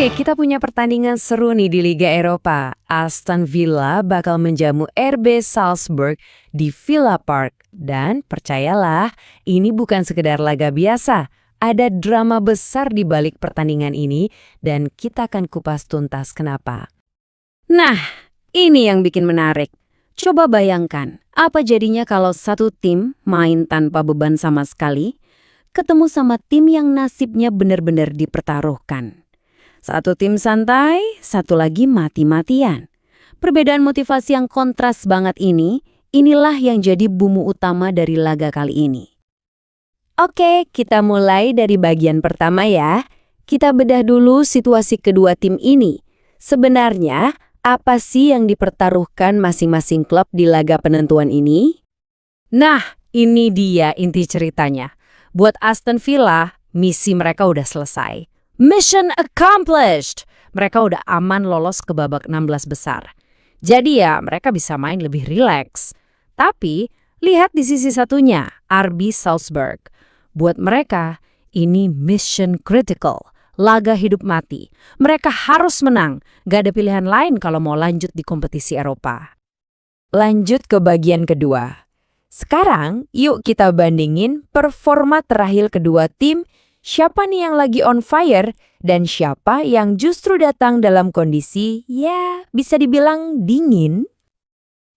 Oke, kita punya pertandingan seru nih di Liga Eropa. Aston Villa bakal menjamu RB Salzburg di Villa Park. Dan percayalah, ini bukan sekedar laga biasa. Ada drama besar di balik pertandingan ini dan kita akan kupas tuntas kenapa. Nah, ini yang bikin menarik. Coba bayangkan, apa jadinya kalau satu tim main tanpa beban sama sekali, ketemu sama tim yang nasibnya benar-benar dipertaruhkan. Satu tim santai, satu lagi mati-matian. Perbedaan motivasi yang kontras banget inilah yang jadi bumbu utama dari laga kali ini. Oke, kita mulai dari bagian pertama ya. Kita bedah dulu situasi kedua tim ini. Sebenarnya, apa sih yang dipertaruhkan masing-masing klub di laga penentuan ini? Nah, ini dia inti ceritanya. Buat Aston Villa, misi mereka udah selesai. Mission accomplished! Mereka udah aman lolos ke babak 16 besar. Jadi ya, mereka bisa main lebih rileks. Tapi, lihat di sisi satunya, RB Salzburg. Buat mereka, ini mission critical. Laga hidup mati. Mereka harus menang. Gak ada pilihan lain kalau mau lanjut di kompetisi Eropa. Lanjut ke bagian kedua. Sekarang, yuk kita bandingin performa terakhir kedua tim. Siapa nih yang lagi on fire dan siapa yang justru datang dalam kondisi, ya bisa dibilang dingin?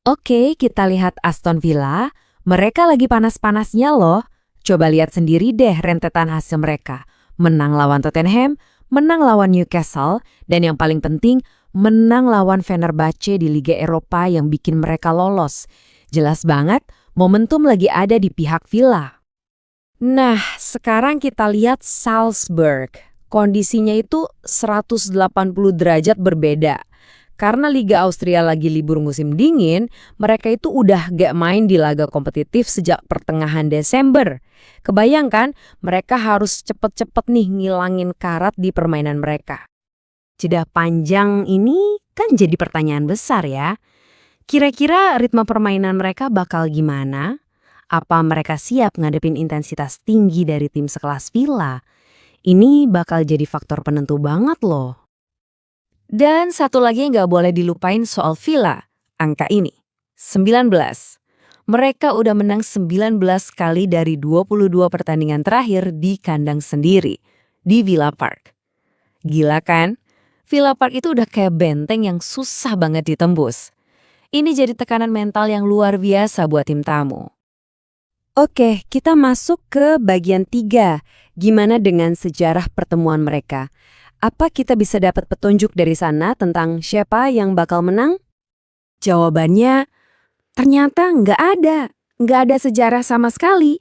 Oke, kita lihat Aston Villa. Mereka lagi panas-panasnya loh. Coba lihat sendiri deh rentetan hasil mereka. Menang lawan Tottenham, menang lawan Newcastle, dan yang paling penting, menang lawan Fenerbahce di Liga Eropa yang bikin mereka lolos. Jelas banget, momentum lagi ada di pihak Villa. Nah, sekarang kita lihat Salzburg. Kondisinya itu 180 derajat berbeda. Karena Liga Austria lagi libur musim dingin, mereka itu udah gak main di laga kompetitif sejak pertengahan Desember. Kebayangkan, mereka harus cepet-cepet nih ngilangin karat di permainan mereka. Jeda panjang ini kan jadi pertanyaan besar ya. Kira-kira ritme permainan mereka bakal gimana? Apa mereka siap ngadepin intensitas tinggi dari tim sekelas Villa? Ini bakal jadi faktor penentu banget loh. Dan satu lagi yang gak boleh dilupain soal Villa, angka ini, 19. Mereka udah menang 19 kali dari 22 pertandingan terakhir di kandang sendiri, di Villa Park. Gila kan? Villa Park itu udah kayak benteng yang susah banget ditembus. Ini jadi tekanan mental yang luar biasa buat tim tamu. Oke, kita masuk ke bagian 3. Gimana dengan sejarah pertemuan mereka? Apa kita bisa dapat petunjuk dari sana tentang siapa yang bakal menang? Jawabannya, ternyata nggak ada. Nggak ada sejarah sama sekali.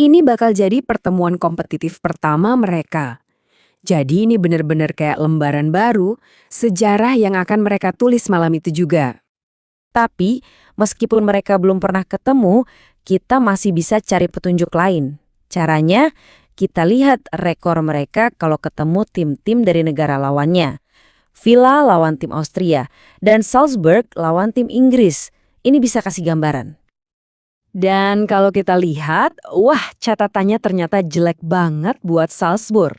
Ini bakal jadi pertemuan kompetitif pertama mereka. Jadi ini benar-benar kayak lembaran baru, sejarah yang akan mereka tulis malam itu juga. Tapi, meskipun mereka belum pernah ketemu, kita masih bisa cari petunjuk lain. Caranya, kita lihat rekor mereka kalau ketemu tim-tim dari negara lawannya. Villa lawan tim Austria, dan Salzburg lawan tim Inggris. Ini bisa kasih gambaran. Dan kalau kita lihat, wah catatannya ternyata jelek banget buat Salzburg.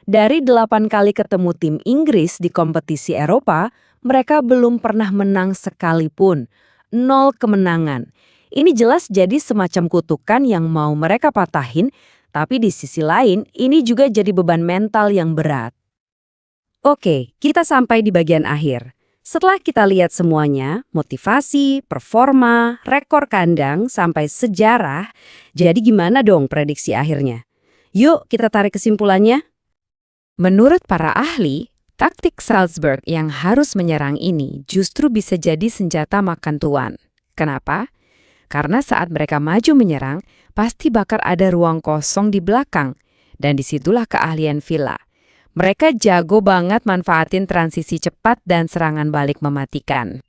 Dari 8 kali ketemu tim Inggris di kompetisi Eropa, mereka belum pernah menang sekalipun. 0 kemenangan. Ini jelas jadi semacam kutukan yang mau mereka patahin, tapi di sisi lain ini juga jadi beban mental yang berat. Oke, kita sampai di bagian akhir. Setelah kita lihat semuanya, motivasi, performa, rekor kandang, sampai sejarah, jadi gimana dong prediksi akhirnya? Yuk kita tarik kesimpulannya. Menurut para ahli, taktik Salzburg yang harus menyerang ini justru bisa jadi senjata makan tuan. Kenapa? Karena saat mereka maju menyerang, pasti bakal ada ruang kosong di belakang. Dan disitulah keahlian Villa. Mereka jago banget manfaatin transisi cepat dan serangan balik mematikan.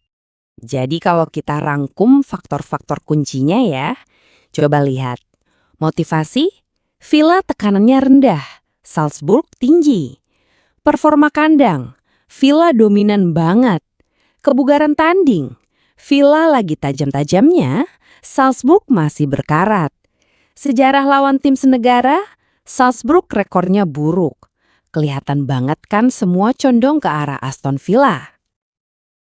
Jadi kalau kita rangkum faktor-faktor kuncinya ya, coba lihat. Motivasi, Villa tekanannya rendah, Salzburg tinggi. Performa kandang, Villa dominan banget. Kebugaran tanding, Villa lagi tajam-tajamnya, Salzburg masih berkarat. Sejarah lawan tim senegara, Salzburg rekornya buruk. Kelihatan banget kan semua condong ke arah Aston Villa.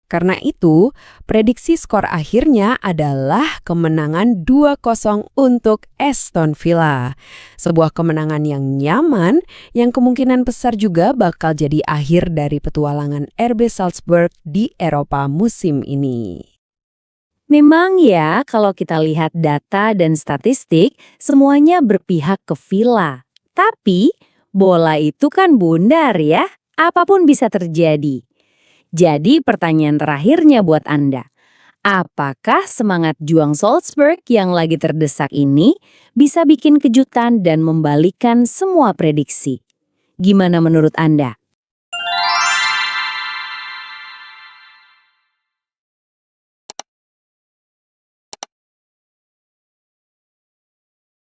Karena itu, prediksi skor akhirnya adalah kemenangan 2-0 untuk Aston Villa. Sebuah kemenangan yang nyaman, yang kemungkinan besar juga bakal jadi akhir dari petualangan RB Salzburg di Eropa musim ini. Memang ya, kalau kita lihat data dan statistik, semuanya berpihak ke Villa. Tapi, bola itu kan bundar ya, apapun bisa terjadi. Jadi pertanyaan terakhirnya buat Anda, apakah semangat juang Salzburg yang lagi terdesak ini bisa bikin kejutan dan membalikkan semua prediksi? Gimana menurut Anda?